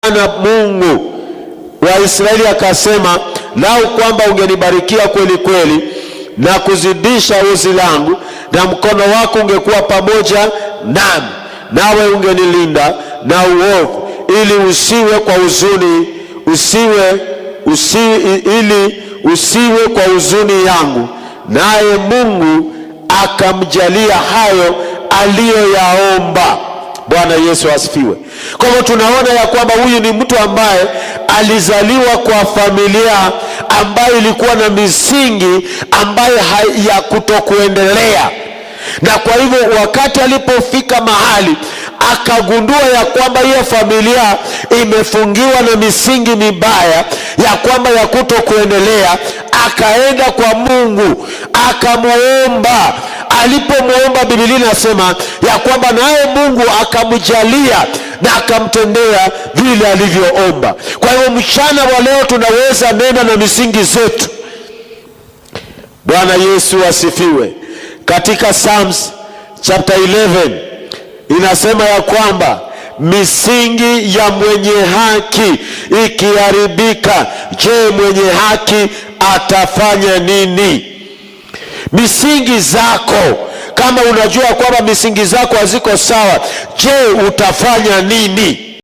na Mungu wa Israeli akasema, lau kwamba ungenibarikia kweli kweli na kuzidisha uzi langu, na mkono wako ungekuwa pamoja nami, nawe ungenilinda na uovu, ili usiwe kwa huzuni, ili usiwe kwa huzuni yangu. Naye Mungu akamjalia hayo aliyoyaomba. Bwana Yesu asifiwe. Kwa hivyo tunaona ya kwamba huyu ni mtu ambaye alizaliwa kwa familia ambayo ilikuwa na misingi ambayo ya kutokuendelea, na kwa hivyo wakati alipofika mahali akagundua ya kwamba hiyo familia imefungiwa na misingi mibaya ya kwamba ya kutokuendelea, akaenda kwa Mungu akamuomba. Alipomuomba, Biblia inasema ya kwamba naye Mungu akamjalia na akamtendea vile alivyoomba. Kwa hiyo mchana wa leo tunaweza nenda na misingi zetu. Bwana Yesu asifiwe. Katika Psalms chapter 11 inasema ya kwamba misingi ya mwenye haki ikiharibika, je, mwenye haki atafanya nini? Misingi zako, kama unajua kwamba misingi zako haziko sawa, je, utafanya nini?